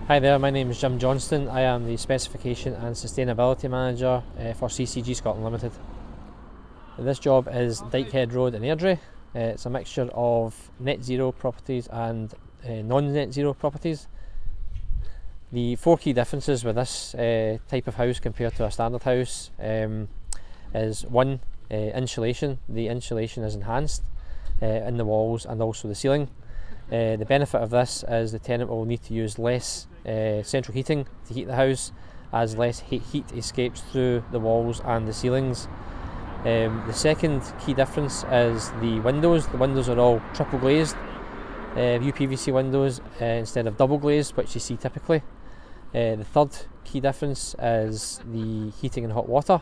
Hi there, my name is Jim Johnstone. I am the Specification and Sustainability Manager for CCG Scotland Limited. This job is Dykehead Road in Airdrie. It's a mixture of net zero properties and non-net zero properties. The four key differences with this type of house compared to a standard house is one, insulation. The insulation is enhanced in the walls and also the ceiling. The benefit of this is the tenant will need to use less central heating to heat the house, as less heat escapes through the walls and the ceilings. The second key difference is the windows. The windows are all triple glazed UPVC windows instead of double glazed, which you see typically. The third key difference is the heating and hot water.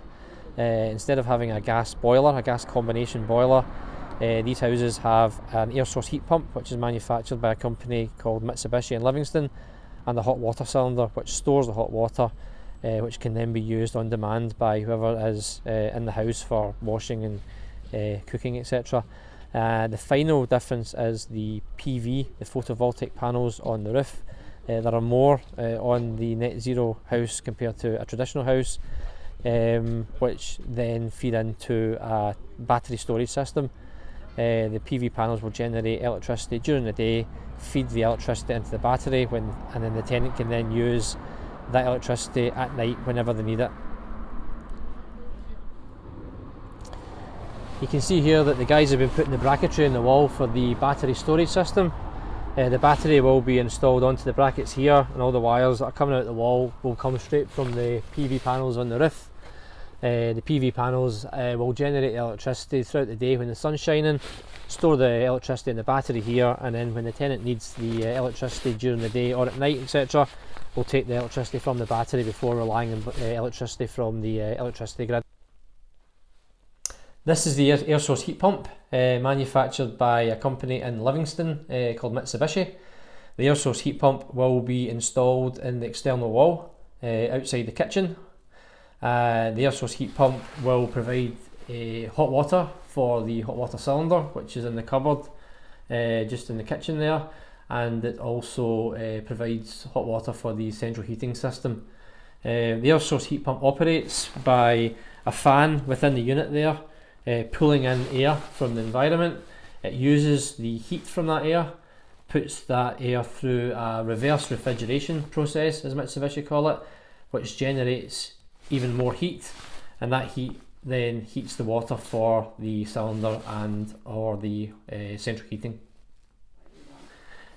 Instead of having a gas boiler, a gas combination boiler, these houses have an AIRSOURCE heat pump, which is manufactured by a company called Mitsubishi in Livingston, and a hot water cylinder which stores the hot water, which can then be used on demand by whoever is in the house for washing and cooking, etc. The final difference is the PV, the photovoltaic panels on the roof. There are more on the net zero house compared to a traditional house, which then feed into a battery storage system. The PV panels will generate electricity during the day, feed the electricity into the battery, and then the tenant can then use that electricity at night whenever they need it. You can see here that the guys have been putting the bracketry in the wall for the battery storage system. The battery will be installed onto the brackets here, and all the wires that are coming out the wall will come straight from the PV panels on the roof. The PV panels will generate electricity throughout the day when the sun's shining, store the electricity in the battery here, and then when the tenant needs the electricity during the day or at night, etc., we'll take the electricity from the battery before relying on electricity from the electricity grid. This is the AIRSOURCE heat pump, manufactured by a company in Livingston called Mitsubishi. The AIRSOURCE heat pump will be installed in the external wall outside the kitchen. The AIRSOURCE heat pump will provide hot water for the hot water cylinder, which is in the cupboard just in the kitchen there, and it also provides hot water for the central heating system. The AIRSOURCE heat pump operates by a fan within the unit there, pulling in air from the environment. It uses the heat from that air, puts that air through a reverse refrigeration process, as Mitsubishi call it, which generates even more heat, and that heat then heats the water for the cylinder and or the central heating.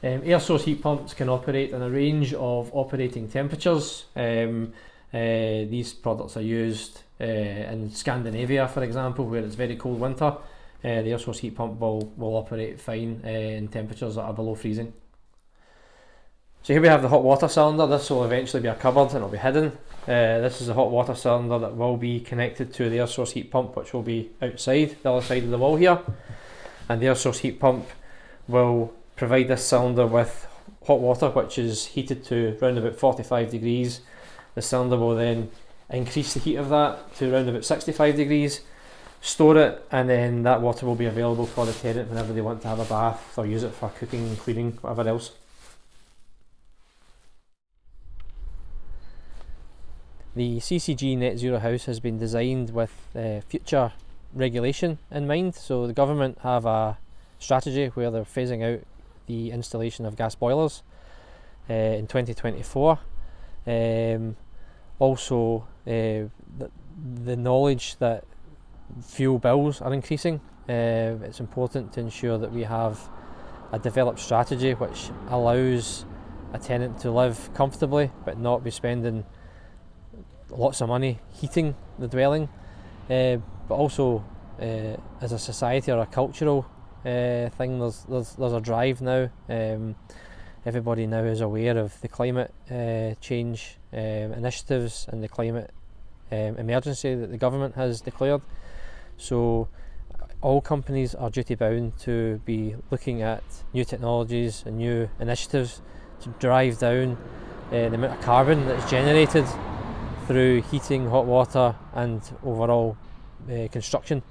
AIRSOURCE heat pumps can operate in a range of operating temperatures. These products are used in Scandinavia, for example, where it's very cold winter. The AIRSOURCE heat pump will operate fine in temperatures that are below freezing. So here we have the hot water cylinder. This will eventually be a cupboard and it'll be hidden. This is the hot water cylinder that will be connected to the AIRSOURCE heat pump, which will be outside the other side of the wall here. And the AIRSOURCE heat pump will provide this cylinder with hot water, which is heated to around about 45 degrees. The cylinder will then increase the heat of that to around about 65 degrees, store it, and then that water will be available for the tenant whenever they want to have a bath or use it for cooking and cleaning, whatever else. The CCG Net Zero House has been designed with future regulation in mind. So the government have a strategy where they're phasing out the installation of gas boilers in 2024. Also, the knowledge that fuel bills are increasing, it's important to ensure that we have a developed strategy which allows a tenant to live comfortably but not be spending lots of money heating the dwelling, but also as a society or a cultural thing, there's a drive now. Everybody now is aware of the climate change initiatives and the climate emergency that the government has declared. So all companies are duty bound to be looking at new technologies and new initiatives to drive down the amount of carbon that's generated through heating, hot water and overall construction.